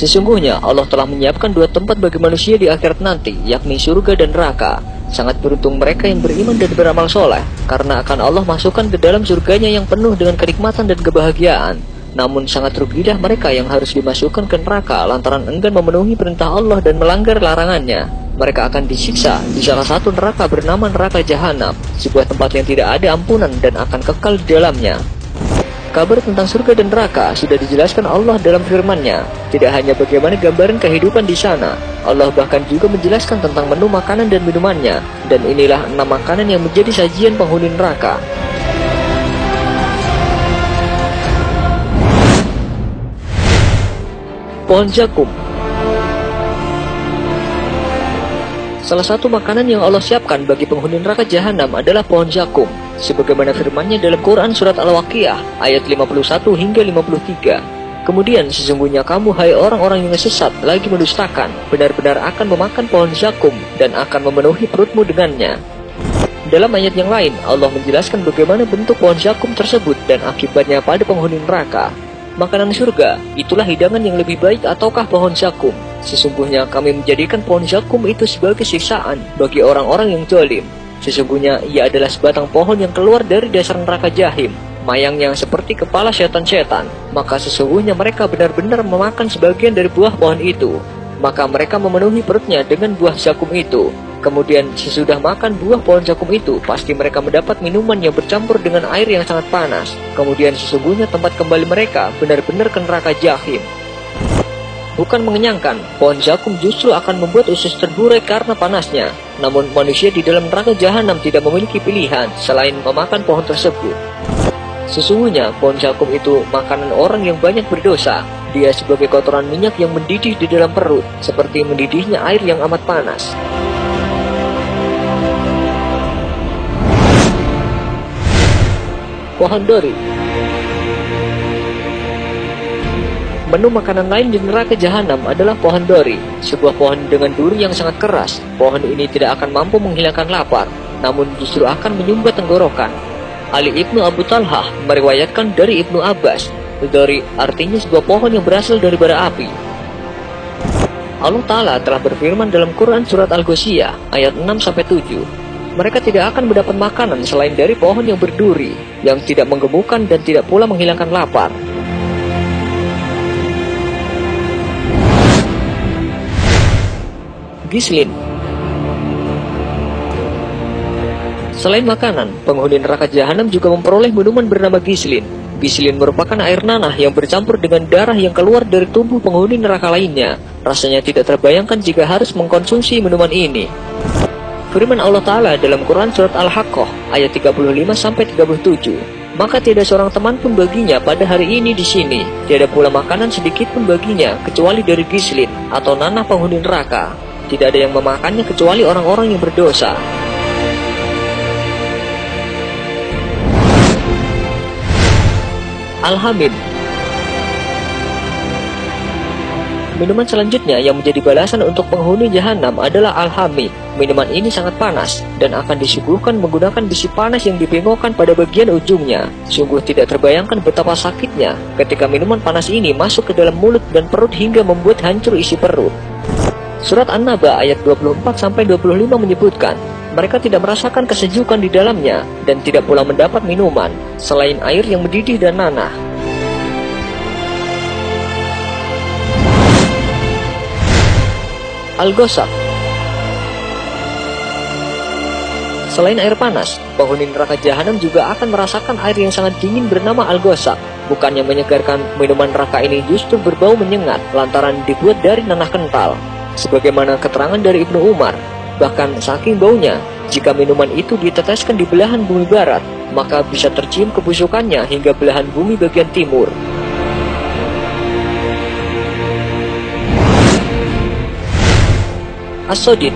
Sesungguhnya Allah telah menyiapkan dua tempat bagi manusia di akhirat nanti, yakni surga dan neraka. Sangat beruntung mereka yang beriman dan beramal soleh, karena akan Allah masukkan ke dalam surganya yang penuh dengan kenikmatan dan kebahagiaan. Namun sangat rugilah mereka yang harus dimasukkan ke neraka lantaran enggan memenuhi perintah Allah dan melanggar larangannya. Mereka akan disiksa di salah satu neraka bernama neraka Jahanam, sebuah tempat yang tidak ada ampunan dan akan kekal di dalamnya. Kabar tentang surga dan neraka sudah dijelaskan Allah dalam firman-Nya. Tidak hanya bagaimana gambaran kehidupan di sana, Allah bahkan juga menjelaskan tentang menu makanan dan minumannya. Dan inilah 6 makanan yang menjadi sajian penghuni neraka. Pohon zakum. Salah satu makanan yang Allah siapkan bagi penghuni neraka Jahanam adalah pohon zakum. Sebagaimana firman-Nya dalam Quran Surat Al-Waqiah ayat 51 hingga 53. Kemudian sesungguhnya kamu hai orang-orang yang sesat lagi mendustakan, benar-benar akan memakan pohon zakum dan akan memenuhi perutmu dengannya. Dalam ayat yang lain, Allah menjelaskan bagaimana bentuk pohon zakum tersebut dan akibatnya pada penghuni neraka. Makanan surga, itulah hidangan yang lebih baik ataukah pohon zakum? Sesungguhnya kami menjadikan pohon zakum itu sebagai siksaan bagi orang-orang yang zalim. Sesungguhnya ia adalah sebatang pohon yang keluar dari dasar neraka Jahim, mayang yang seperti kepala setan-setan. Maka sesungguhnya mereka benar-benar memakan sebagian dari buah pohon itu. Maka mereka memenuhi perutnya dengan buah zakum itu. Kemudian sesudah makan buah pohon zakum itu, pasti mereka mendapat minuman yang bercampur dengan air yang sangat panas. Kemudian sesungguhnya tempat kembali mereka benar-benar ke neraka Jahim. Bukan mengenyangkan, pohon zakum justru akan membuat usus terburai karena panasnya. Namun manusia di dalam neraka Jahanam tidak memiliki pilihan selain memakan pohon tersebut. Sesungguhnya pohon zakum itu makanan orang yang banyak berdosa. Dia sebagai kotoran minyak yang mendidih di dalam perut, seperti mendidihnya air yang amat panas. Pohon dori. Menu makanan lain di neraka Jahanam adalah pohon dori, sebuah pohon dengan duri yang sangat keras. Pohon ini tidak akan mampu menghilangkan lapar, namun justru akan menyumbat tenggorokan. Ali Ibnu Abu Talhah meriwayatkan dari Ibnu Abbas, dori artinya sebuah pohon yang berasal dari bara api. Allah Ta'ala telah berfirman dalam Quran Surat Al-Ghoshiyah ayat 6-7. Mereka tidak akan mendapat makanan selain dari pohon yang berduri, yang tidak menggemukkan dan tidak pula menghilangkan lapar. Gislin. Selain makanan, penghuni neraka Jahanam juga memperoleh minuman bernama gislin. Gislin merupakan air nanah yang bercampur dengan darah yang keluar dari tubuh penghuni neraka lainnya. Rasanya tidak terbayangkan jika harus mengkonsumsi minuman ini. Firman Allah Ta'ala dalam Quran Surat Al-Haqqah ayat 35-37. Maka tidak seorang teman pun baginya pada hari ini di sini. Tiada pula makanan sedikit pun baginya kecuali dari gislin atau nanah penghuni neraka. Tidak ada yang memakannya kecuali orang-orang yang berdosa. Al-Hamim. Minuman selanjutnya yang menjadi balasan untuk penghuni Jahanam adalah Al-Hamim. Minuman ini sangat panas dan akan disuguhkan menggunakan besi panas yang dibengkokkan pada bagian ujungnya. Sungguh tidak terbayangkan betapa sakitnya ketika minuman panas ini masuk ke dalam mulut dan perut hingga membuat hancur isi perut. Surat An-Naba ayat 24-25 menyebutkan, mereka tidak merasakan kesejukan di dalamnya dan tidak pula mendapat minuman selain air yang mendidih dan nanah. Al-Ghosaq. Selain air panas, penghuni neraka Jahanam juga akan merasakan air yang sangat dingin bernama Al-Ghosaq. Bukannya menyegarkan, minuman neraka ini justru berbau menyengat lantaran dibuat dari nanah kental. Sebagaimana keterangan dari Ibnu Umar, bahkan saking baunya, jika minuman itu diteteskan di belahan bumi barat, maka bisa tercium kebusukannya hingga belahan bumi bagian timur. As-Sodid.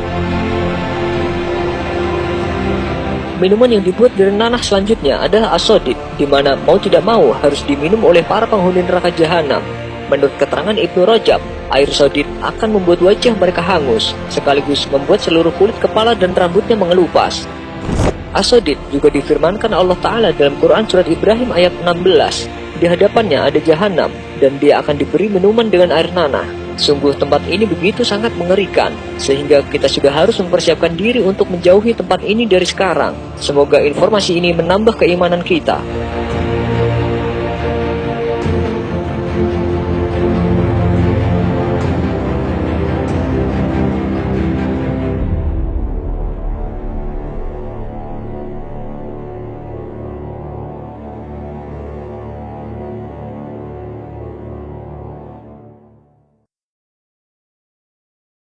Minuman yang dibuat dari nanah selanjutnya adalah As-Sodid, di mana mau tidak mau harus diminum oleh para penghuni neraka Jahanam. Menurut keterangan Ibnu Rajab, air sodid akan membuat wajah mereka hangus, sekaligus membuat seluruh kulit kepala dan rambutnya mengelupas. As-Sodid juga difirmankan Allah Ta'ala dalam Quran Surat Ibrahim ayat 16. Di hadapannya ada Jahanam, dan dia akan diberi minuman dengan air nanah. Sungguh tempat ini begitu sangat mengerikan, sehingga kita sudah harus mempersiapkan diri untuk menjauhi tempat ini dari sekarang. Semoga informasi ini menambah keimanan kita.